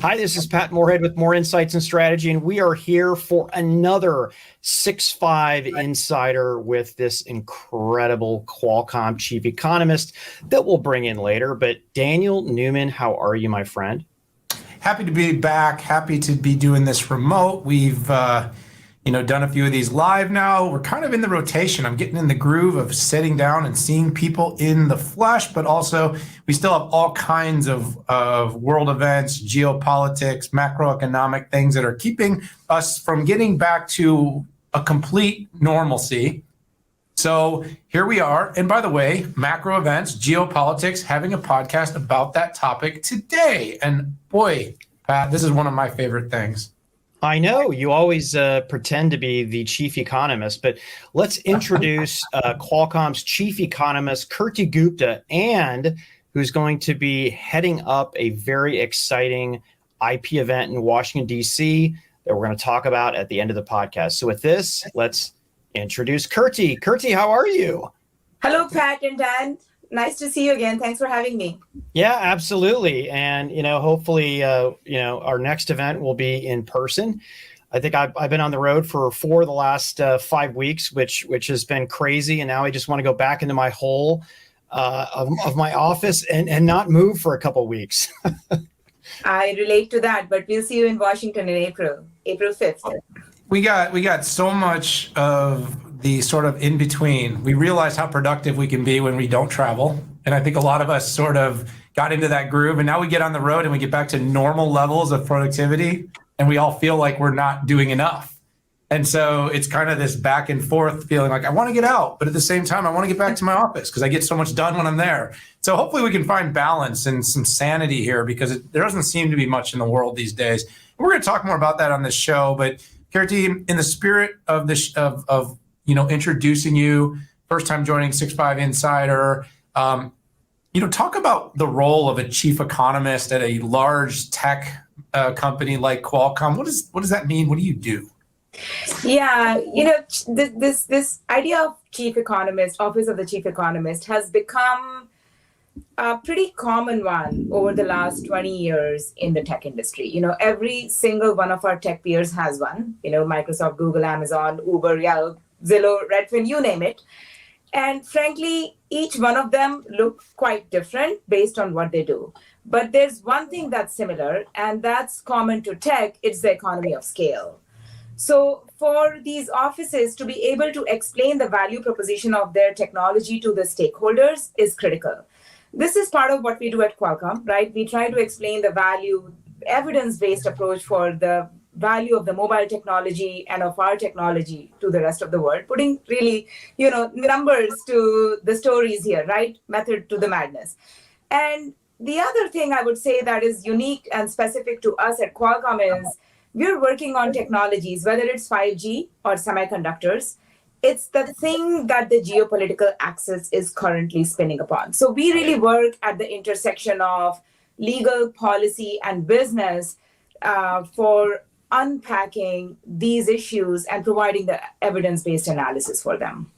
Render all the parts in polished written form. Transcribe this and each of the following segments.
Hi, this is Pat Moorhead with More Insights and Strategy, and we are here for another 6-5 Insider with this incredible Qualcomm chief economist that we'll bring in later. But Daniel Newman, how are you, my friend? Happy to be back. Happy to be doing this remote. We've done a few of these live now. We're kind of in the rotation. I'm getting in the groove of sitting down and seeing people in the flesh, but also we still have all kinds of world events, geopolitics, macroeconomic things that are keeping us from getting back to a complete normalcy. So here we are. And by the way, macro events, geopolitics, having a podcast about that topic today. And boy, Pat, this is one of my favorite things. I know you always pretend to be the chief economist, but let's introduce Qualcomm's chief economist, Kirti Gupta, and who's going to be heading up a very exciting IP event in Washington, D.C. that we're going to talk about at the end of the podcast. So with this, let's introduce Kirti. Kirti, how are you? Hello, Pat and Dan. Nice to see you again. Thanks for having me. Yeah, absolutely. And, hopefully, our next event will be in person. I think I've been on the road for 4 of the last 5 weeks, which has been crazy. And now I just want to go back into my hole of my office and not move for a couple of weeks. I relate to that, but we'll see you in Washington in April 5th. We got so much of the sort of in between. We realize how productive we can be when we don't travel. And I think a lot of us sort of got into that groove. And now we get on the road and we get back to normal levels of productivity. And we all feel like we're not doing enough. And so it's kind of this back and forth feeling like I want to get out, but at the same time, I want to get back to my office because I get so much done when I'm there. So hopefully we can find balance and some sanity here because there doesn't seem to be much in the world these days. And we're going to talk more about that on this show. But Kirti, in the spirit of this, of introducing you, first time joining 6-5 Insider, talk about the role of a chief economist at a large tech company like Qualcomm. What does that mean? What do you do? Yeah, this idea of chief economist, office of the chief economist, has become a pretty common one over the last 20 years in the tech industry. Every single one of our tech peers has one. Microsoft, Google, Amazon, Uber, Yelp, Zillow, Redfin, you name it. And frankly, each one of them look quite different based on what they do. But there's one thing that's similar, and that's common to tech. It's the economy of scale. So for these offices to be able to explain the value proposition of their technology to the stakeholders is critical. This is part of what we do at Qualcomm, right? We try to explain the value, evidence-based approach for the value of the mobile technology and of our technology to the rest of the world, putting really, numbers to the stories here, right? Method to the madness. And the other thing I would say that is unique and specific to us at Qualcomm is we're working on technologies, whether it's 5G or semiconductors. It's the thing that the geopolitical axis is currently spinning upon. So we really work at the intersection of legal, policy, and business for unpacking these issues and providing the evidence-based analysis for them.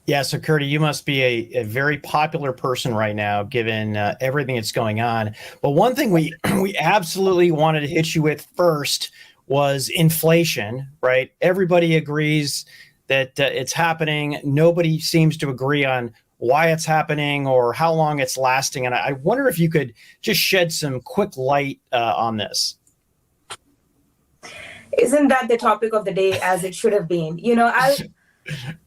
Yeah, so Kirti, you must be a very popular person right now, given everything that's going on. But one thing we absolutely wanted to hit you with first was inflation, right? Everybody agrees that it's happening. Nobody seems to agree on why it's happening or how long it's lasting. And I wonder if you could just shed some quick light on this. Isn't that the topic of the day, as it should have been?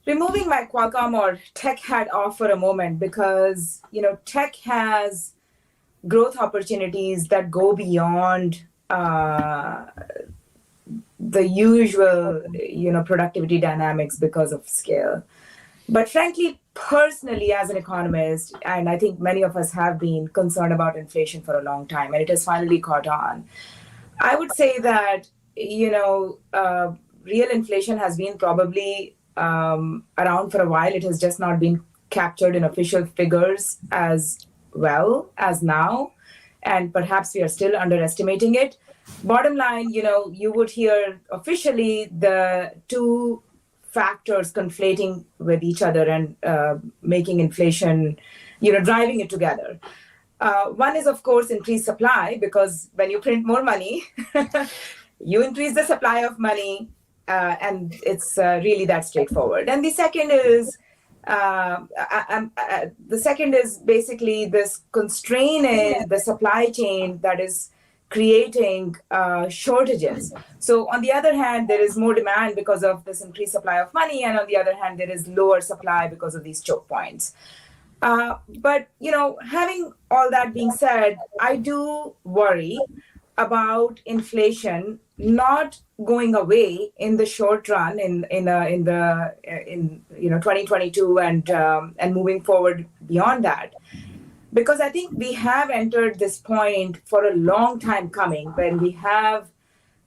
Removing my Qualcomm or tech hat off for a moment, because tech has growth opportunities that go beyond the usual productivity dynamics because of scale. But frankly, personally, as an economist, and I think many of us have been concerned about inflation for a long time, and it has finally caught on. I would say that real inflation has been probably around for a while. It has just not been captured in official figures as well as now. And perhaps we are still underestimating it. Bottom line, you would hear officially the two factors conflating with each other and making inflation, driving it together. One is, of course, increased supply, because when you print more money, you increase the supply of money, and it's really that straightforward. And the second is basically this constraint in the supply chain that is creating shortages. So on the other hand, there is more demand because of this increased supply of money, and on the other hand, there is lower supply because of these choke points. But having all that being said, I do worry about inflation not going away in the short run in 2022 and moving forward beyond that, because I think we have entered this point for a long time coming when we have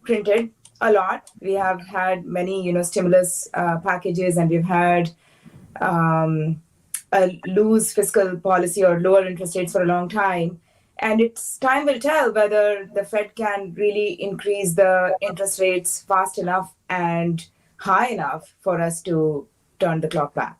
printed a lot. We have had many stimulus packages, and we've had a loose fiscal policy or lower interest rates for a long time. And time will tell whether the Fed can really increase the interest rates fast enough and high enough for us to turn the clock back.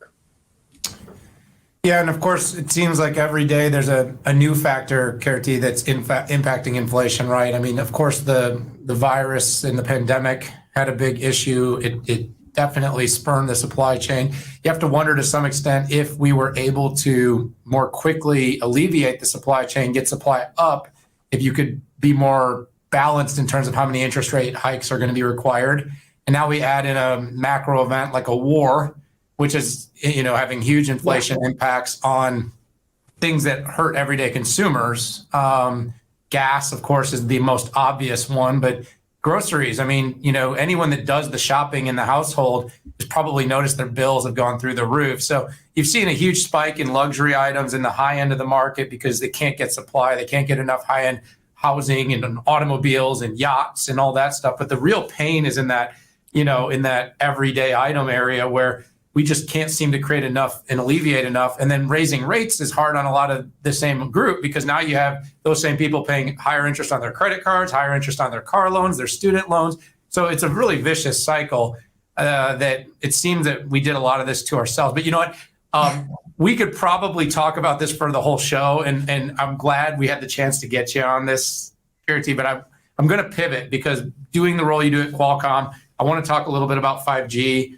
Yeah, and of course, it seems like every day there's a new factor, Kirti, that's impacting inflation, right? I mean, of course, the virus and the pandemic had a big issue. It definitely spurned the supply chain. You have to wonder to some extent if we were able to more quickly alleviate the supply chain, get supply up, if you could be more balanced in terms of how many interest rate hikes are going to be required. And now we add in a macro event like a war, which is having huge inflation impacts on things that hurt everyday consumers. Gas, of course, is the most obvious one, but groceries, I mean, anyone that does the shopping in the household has probably noticed their bills have gone through the roof. So you've seen a huge spike in luxury items in the high end of the market because they can't get supply. They can't get enough high-end housing and automobiles and yachts and all that stuff. But the real pain is in that, in that everyday item area where we just can't seem to create enough and alleviate enough. And then raising rates is hard on a lot of the same group, because now you have those same people paying higher interest on their credit cards, higher interest on their car loans, their student loans. So it's a really vicious cycle that it seems that we did a lot of this to ourselves. But you know what? We could probably talk about this for the whole show. And I'm glad we had the chance to get you on this, Kirti, but I'm going to pivot, because doing the role you do at Qualcomm, I want to talk a little bit about 5G.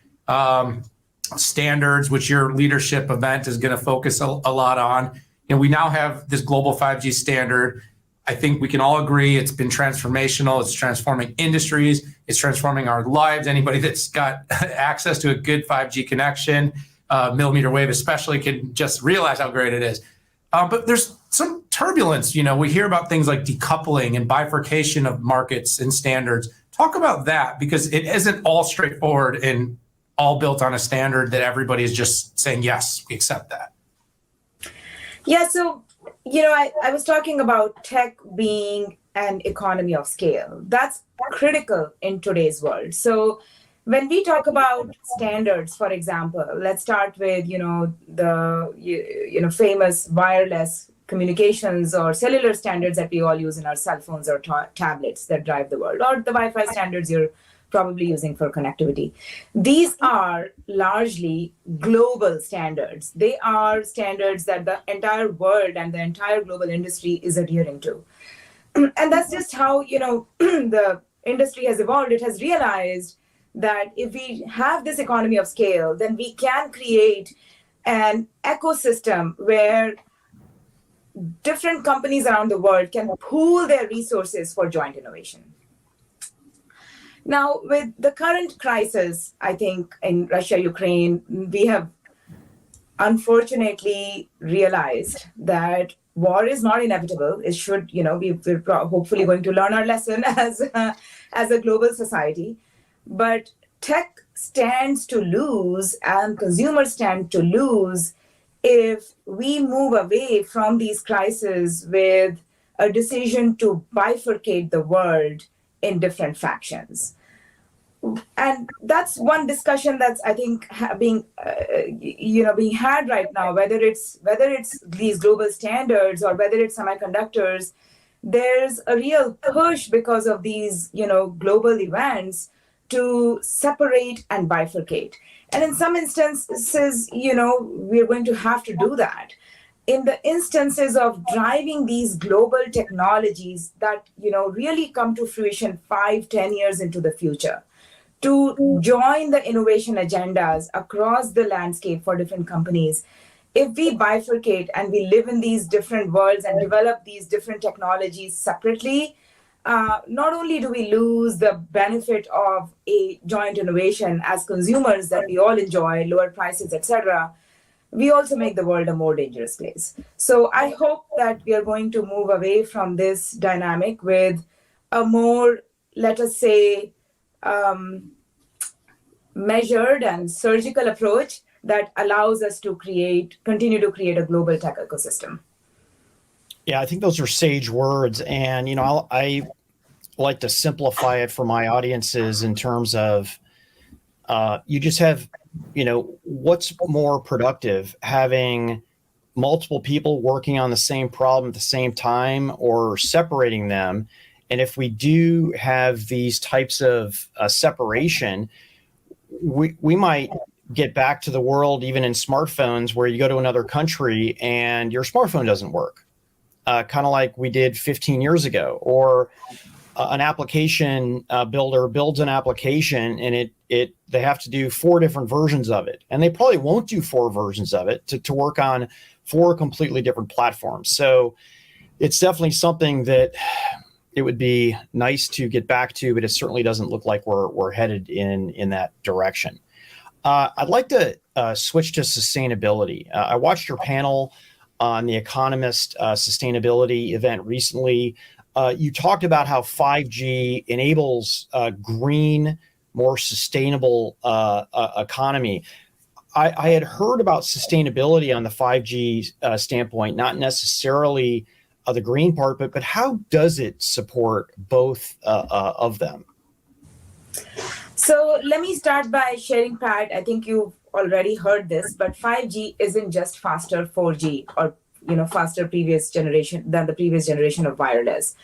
Standards, which your leadership event is going to focus a lot on. We now have this global 5G standard. I think we can all agree it's been transformational. It's transforming industries. It's transforming our lives. Anybody that's got access to a good 5G connection, millimeter wave especially, can just realize how great it is. But there's some turbulence. We hear about things like decoupling and bifurcation of markets and standards. Talk about that, because it isn't all straightforward and all built on a standard that everybody is just saying, yes, we accept that. Yeah, so, I was talking about tech being an economy of scale. That's critical in today's world. So when we talk about standards, for example, let's start with, the famous wireless communications or cellular standards that we all use in our cell phones or tablets that drive the world, or the Wi-Fi standards you're probably using for connectivity. These are largely global standards. They are standards that the entire world and the entire global industry is adhering to. And that's just how, the industry has evolved. It has realized that if we have this economy of scale, then we can create an ecosystem where different companies around the world can pool their resources for joint innovation. Now, with the current crisis, I think in Russia, Ukraine, we have unfortunately realized that war is not inevitable. It should, we're hopefully going to learn our lesson as a global society. But tech stands to lose and consumers stand to lose if we move away from these crises with a decision to bifurcate the world in different factions. And that's one discussion that's, I think, being had right now, whether it's these global standards or whether it's semiconductors. There's a real push because of these, global events to separate and bifurcate. And in some instances, we're going to have to do that. in the instances of driving these global technologies that really come to fruition 5-10 years into the future, to join the innovation agendas across the landscape for different companies. If we bifurcate and we live in these different worlds and develop these different technologies separately, not only do we lose the benefit of a joint innovation as consumers that we all enjoy, lower prices, etc., we also make the world a more dangerous place. So I hope that we are going to move away from this dynamic with a more, let us say, measured and surgical approach that allows us to continue to create a global tech ecosystem. Yeah, I think those are sage words. And, I like to simplify it for my audiences in terms of you just have, what's more productive, having multiple people working on the same problem at the same time or separating them? And if we do have these types of separation, we might get back to the world, even in smartphones, where you go to another country and your smartphone doesn't work, kind of like we did 15 years ago. Or an application builder builds an application and they have to do 4 different versions of it. And they probably won't do 4 versions of it to work on 4 completely different platforms. So it's definitely something that it would be nice to get back to, but it certainly doesn't look like we're headed in that direction. I'd like to switch to sustainability. I watched your panel on the Economist Sustainability event recently. You talked about how 5G enables a green, more sustainable economy. I had heard about sustainability on the 5G standpoint, not necessarily the green part, but how does it support both of them? So let me start by sharing, Pat. I think you've already heard this, but 5G isn't just faster 4G or faster than the previous generation of wireless.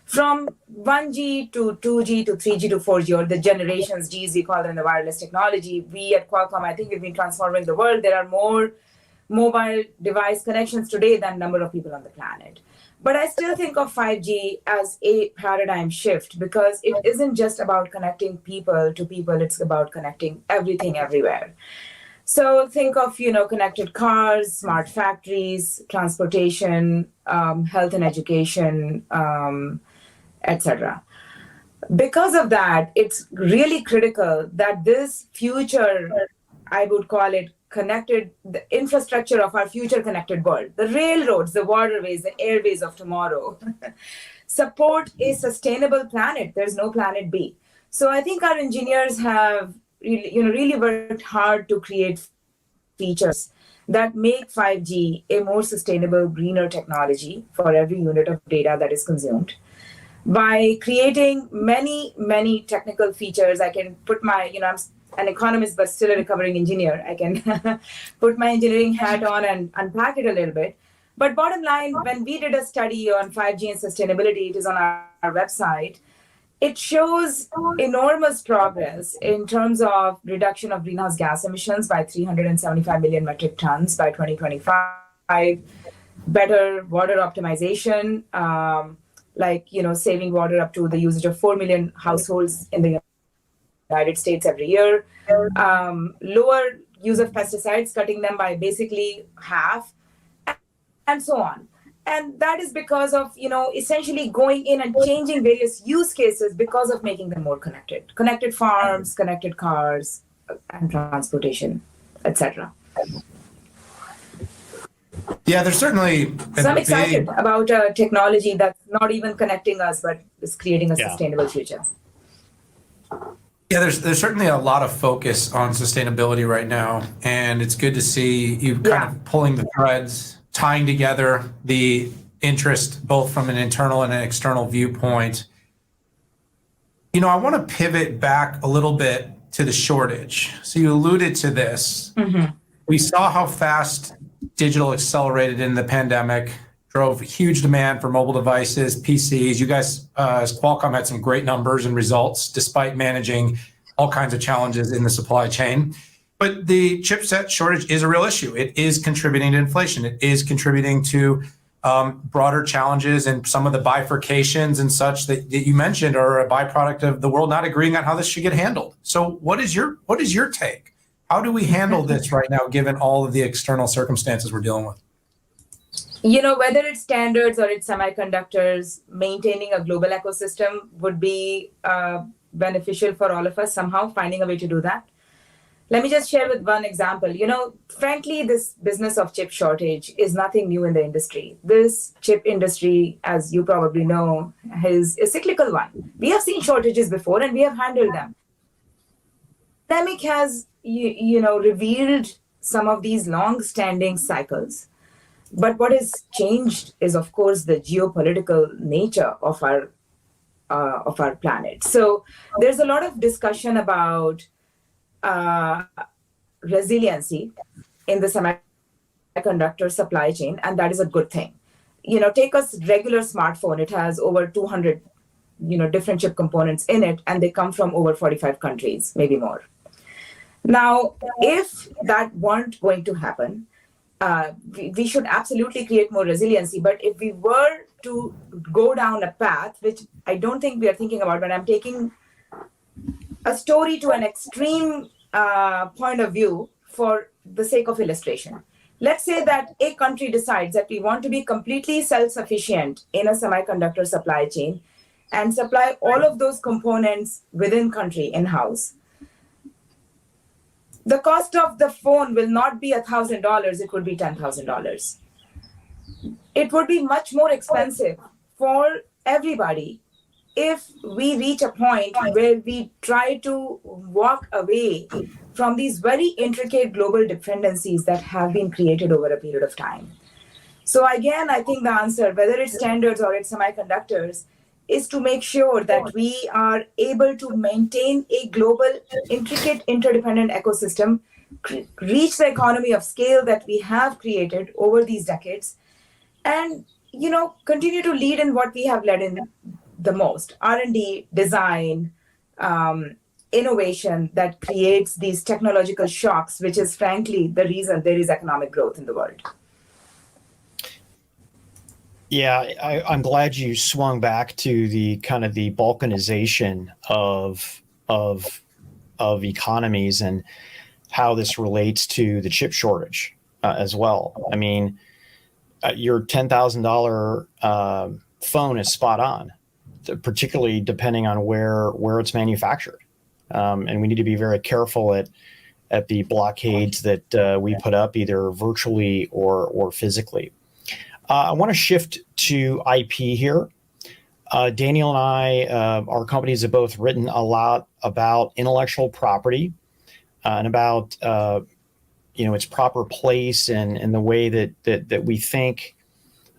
From 1G to 2G to 3G to 4G, or the generations, Gs we call them in the wireless technology, we at Qualcomm, I think we've been transforming the world. There are more mobile device connections today than number of people on the planet. But I still think of 5G as a paradigm shift, because it isn't just about connecting people to people, it's about connecting everything everywhere. So think of, connected cars, smart factories, transportation, health and education, etc. Because of that, it's really critical that this future, I would call it the infrastructure of our future connected world, the railroads, the waterways, the airways of tomorrow, support a sustainable planet. There's no planet B. So I think our engineers have really worked hard to create features that make 5G a more sustainable, greener technology for every unit of data that is consumed. By creating many, many technical features, I can put I'm an economist, but still a recovering engineer. I can put my engineering hat on and unpack it a little bit. But bottom line, when we did a study on 5G and sustainability, it is on our website, it shows enormous progress in terms of reduction of greenhouse gas emissions by 375 million metric tons by 2025, better water optimization, saving water up to the usage of 4 million households in the United States every year, lower use of pesticides, cutting them by basically half, and so on. And that is because of, essentially going in and changing various use cases because of making them more connected. Connected farms, connected cars, and transportation, etc. Yeah, there's certainly... So I'm excited about a technology that's not even connecting us, but is creating a sustainable future. Yeah, there's certainly a lot of focus on sustainability right now, and it's good to see you kind of pulling the threads, tying together the interest both from an internal and an external viewpoint. I want to pivot back a little bit to the shortage. So you alluded to this. Mm-hmm. We saw how fast digital accelerated in the pandemic, drove huge demand for mobile devices, PCs. You guys, as Qualcomm, had some great numbers and results despite managing all kinds of challenges in the supply chain. But the chipset shortage is a real issue. It is contributing to inflation. It is contributing to broader challenges, and some of the bifurcations and such that you mentioned are a byproduct of the world not agreeing on how this should get handled. So what is your take? How do we handle this right now, given all of the external circumstances we're dealing with? Whether it's standards or it's semiconductors, maintaining a global ecosystem would be beneficial for all of us, somehow finding a way to do that. Let me just share with one example. Frankly, this business of chip shortage is nothing new in the industry. This chip industry, as you probably know, is a cyclical one. We have seen shortages before and we have handled them. The pandemic has, revealed some of these long-standing cycles. But what has changed is, of course, the geopolitical nature of our planet. So there's a lot of discussion about resiliency in the semiconductor supply chain, and that is a good thing. Take a regular smartphone. It has over 200, different chip components in it, and they come from over 45 countries, maybe more. Now, if that weren't going to happen, we should absolutely create more resiliency. But if we were to go down a path, which I don't think we are thinking about, but I'm taking a story to an extreme point of view for the sake of illustration. Let's say that a country decides that we want to be completely self-sufficient in a semiconductor supply chain and supply all of those components within country in-house. The cost of the phone will not be $1,000, it would be $10,000. It would be much more expensive for everybody if we reach a point where we try to walk away from these very intricate global dependencies that have been created over a period of time. So again, I think the answer, whether it's standards or it's semiconductors, is to make sure that we are able to maintain a global, intricate, interdependent ecosystem, reach the economy of scale that we have created over these decades, and continue to lead in what we have led in the most: R&D, design, innovation that creates these technological shocks, which is frankly the reason there is economic growth in the world. Yeah, I'm glad you swung back to the kind of the balkanization of economies and how this relates to the chip shortage as well. I mean, your $10,000 phone is spot on, particularly depending on where it's manufactured. And we need to be very careful at the blockades that we put up, either virtually or physically. I want to shift to IP here. Daniel and I, our companies have both written a lot about intellectual property and about its proper place and the way that we think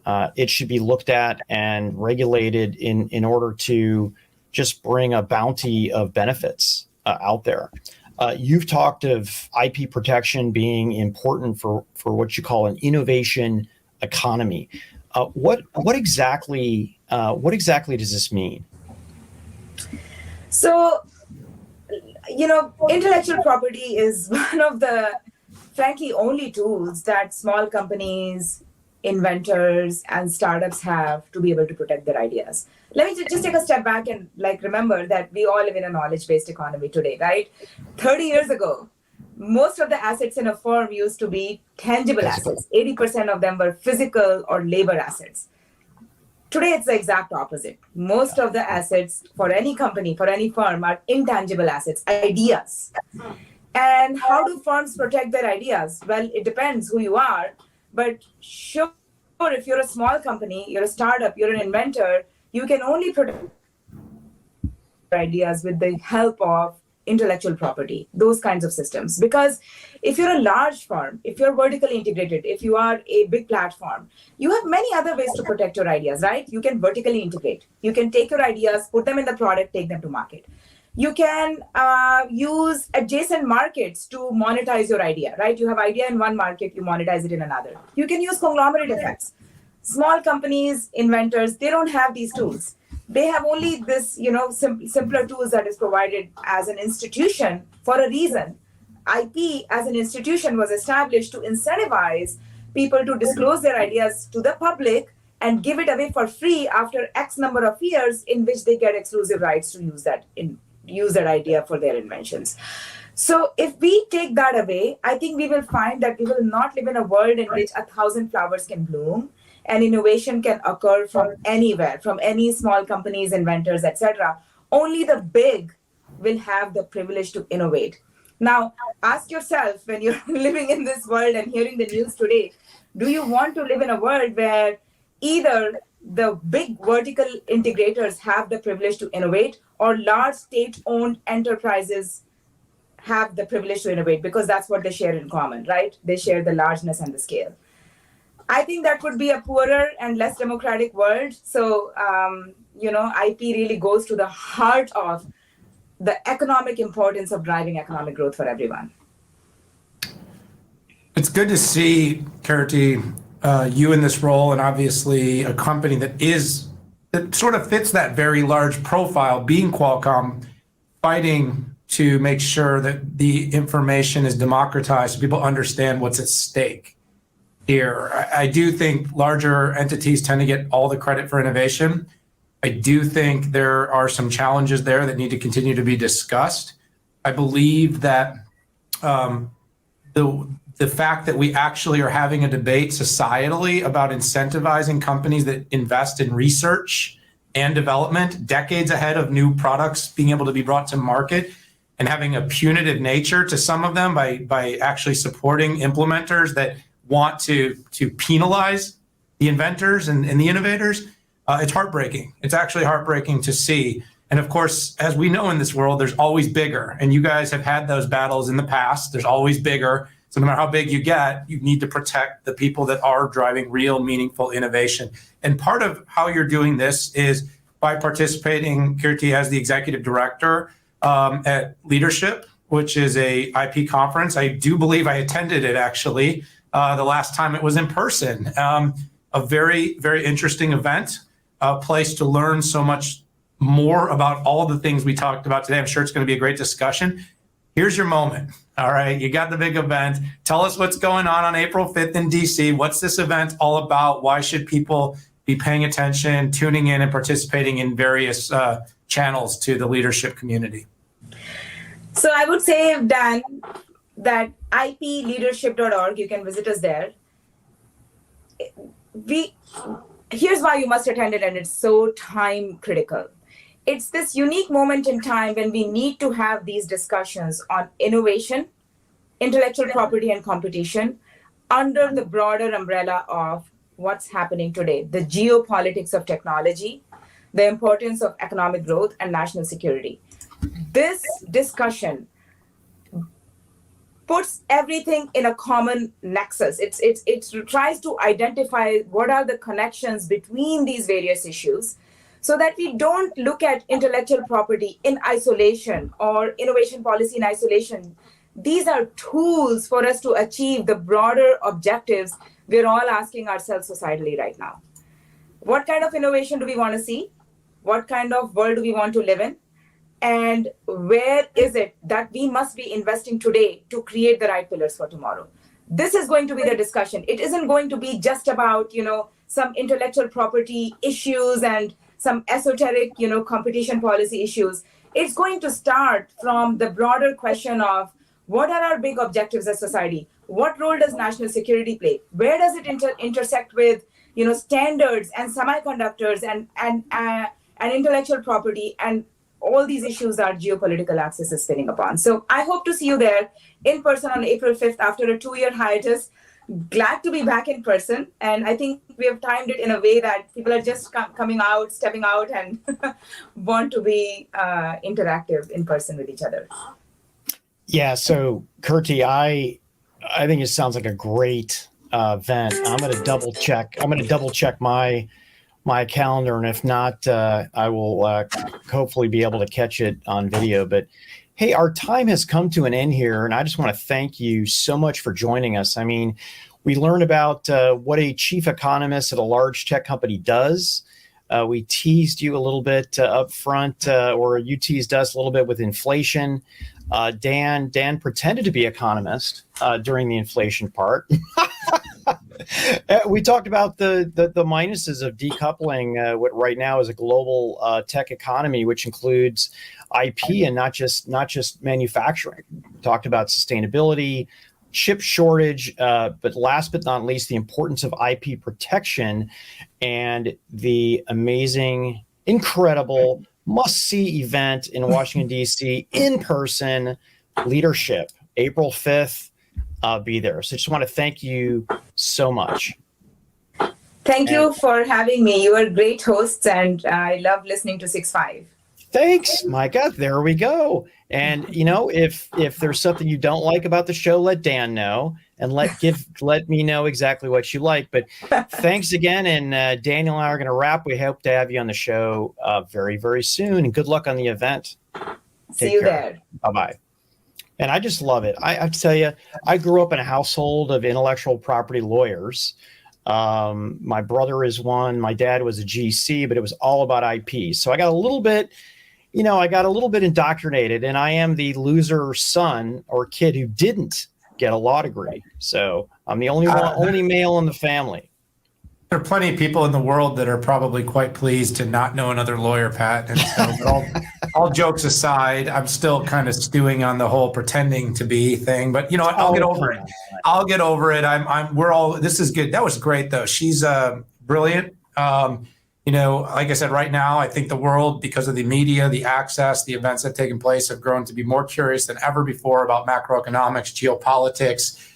it should be looked at and regulated in order to just bring a bounty of benefits out there. You've talked of IP protection being important for what you call an innovation economy. What exactly does this mean? So, intellectual property is one of the, frankly, only tools that small companies, inventors, and startups have to be able to protect their ideas. Let me just take a step back and remember that we all live in a knowledge-based economy today, right? 30 years ago, most of the assets in a firm used to be tangible assets. 80% of them were physical or labor assets. Today, it's the exact opposite. Most of the assets for any company, for any firm, are intangible assets, ideas. And how do firms protect their ideas? Well, it depends who you are. But sure, if you're a small company, you're a startup, you're an inventor, you can only protect ideas with the help of intellectual property, those kinds of systems. Because if you're a large firm, if you're vertically integrated, if you are a big platform, you have many other ways to protect your ideas, right? You can vertically integrate. You can take your ideas, put them in the product, take them to market. You can use adjacent markets to monetize your idea, right? You have idea in one market, you monetize it in another. You can use conglomerate effects. Small companies, inventors, they don't have these tools. They have only this, simpler tools that is provided as an institution for a reason. IP as an institution was established to incentivize people to disclose their ideas to the public and give it away for free after X number of years, in which they get exclusive rights to use that idea for their inventions. So if we take that away, I think we will find that we will not live in a world in which 1,000 flowers can bloom and innovation can occur from anywhere, from any small companies, inventors, etc. Only the big will have the privilege to innovate. Now, ask yourself, when you're living in this world and hearing the news today, do you want to live in a world where either the big vertical integrators have the privilege to innovate, or large state-owned enterprises have the privilege to innovate, because that's what they share in common, right? They share the largeness and the scale. I think that would be a poorer and less democratic world. So, IP really goes to the heart of the economic importance of driving economic growth for everyone. It's good to see, Kirti, you in this role, and obviously a company that sort of fits that very large profile, being Qualcomm, fighting to make sure that the information is democratized so people understand what's at stake here. I do think larger entities tend to get all the credit for innovation. I do think there are some challenges there that need to continue to be discussed. I believe that the fact that we actually are having a debate societally about incentivizing companies that invest in research and development decades ahead of new products being able to be brought to market, and having a punitive nature to some of them by actually supporting implementers that want to penalize the inventors and the innovators, it's heartbreaking. It's actually heartbreaking to see. And of course, as we know in this world, there's always bigger. And you guys have had those battles in the past. There's always bigger. So no matter how big you get, you need to protect the people that are driving real, meaningful innovation. And part of how you're doing this is by participating, Kirti, as the executive director at Leadership, which is a IP conference. I do believe I attended it actually the last time it was in person. A very, very interesting event, a place to learn so much more about all the things we talked about today. I'm sure it's going to be a great discussion. Here's your moment. All right, you got the big event. Tell us what's going on April 5th in DC. What's this event all about? Why should people be paying attention, tuning in, and participating in various channels to the leadership community? So I would say, Dan, that ipleadership.org, you can visit us there. Here's why you must attend it, and it's so time critical. It's this unique moment in time when we need to have these discussions on innovation, intellectual property, and competition under the broader umbrella of what's happening today, the geopolitics of technology, the importance of economic growth, and national security. This discussion puts everything in a common nexus. It tries to identify what are the connections between these various issues, so that we don't look at intellectual property in isolation or innovation policy in isolation. These are tools for us to achieve the broader objectives we're all asking ourselves societally right now. What kind of innovation do we want to see? What kind of world do we want to live in? And where is it that we must be investing today to create the right pillars for tomorrow? This is going to be the discussion. It isn't going to be just about, some intellectual property issues and some esoteric, competition policy issues. It's going to start from the broader question of what are our big objectives as society? What role does national security play? Where does it intersect with, standards and semiconductors and intellectual property, and all these issues our geopolitical axis is spinning upon. So I hope to see you there in person on April 5th after a 2-year hiatus. Glad to be back in person. And I think we have timed it in a way that people are just coming out, stepping out, and want to be interactive in person with each other. Yeah. So Kirti, I think it sounds like a great event. I'm going to double check my calendar, and if not, I will hopefully be able to catch it on video. But hey, our time has come to an end here, and I just want to thank you so much for joining us. I mean, we learned about what a chief economist at a large tech company does. We teased you a little bit up front, or you teased us a little bit with inflation. Dan pretended to be economist during the inflation part. We talked about the minuses of decoupling what right now is a global tech economy, which includes IP and not just manufacturing. We talked about sustainability, chip shortage, but last but not least, the importance of IP protection and the amazing, incredible, must-see event in Washington, D.C. in person leadership, April 5th. Be there. So just want to thank you so much. Thank you for having me. You are great hosts, and I love listening to 6-5. Thanks, Micah. There we go. And if there's something you don't like about the show, let Dan know, and let me know exactly what you like. But thanks again, and Daniel and I are going to wrap. We hope to have you on the show very, very soon, and good luck on the event. See you there. Bye-bye. And I just love it. I tell you, I grew up in a household of intellectual property lawyers. My brother is one. My dad was a GC, but it was all about IP. So I got a little bit indoctrinated, and I am the loser son or kid who didn't get a law degree. So I'm the only male in the family. There are plenty of people in the world that are probably quite pleased to not know another lawyer, Pat. And so, but all jokes aside, I'm still kind of stewing on the whole pretending to be thing. But you know what? I'll get over it. I'll get over it. We're all. This is good. That was great, though. She's brilliant. Like I said, right now, I think the world, because of the media, the access, the events that have taken place, have grown to be more curious than ever before about macroeconomics, geopolitics,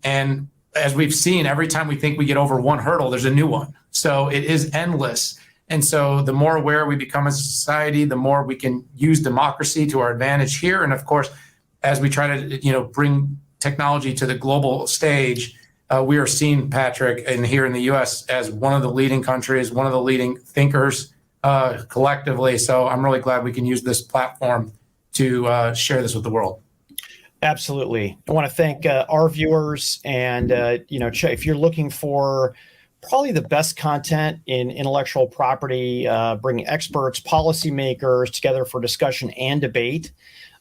and as we've seen, every time we think we get over one hurdle, there's a new one. So it is endless. And so the more aware we become as a society, the more we can use democracy to our advantage here. And of course, as we try to, bring technology to the global stage, we are seen, Patrick, and here in the U.S. as one of the leading countries, one of the leading thinkers collectively. So I'm really glad we can use this platform to share this with the world. Absolutely. I want to thank our viewers, and if you're looking for probably the best content in intellectual property, bringing experts, policymakers together for discussion and debate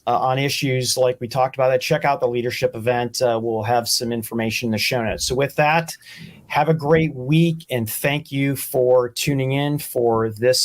on issues like we talked about, check out the leadership event. We'll have some information in the show notes. So with that, have a great week, and thank you for tuning in for this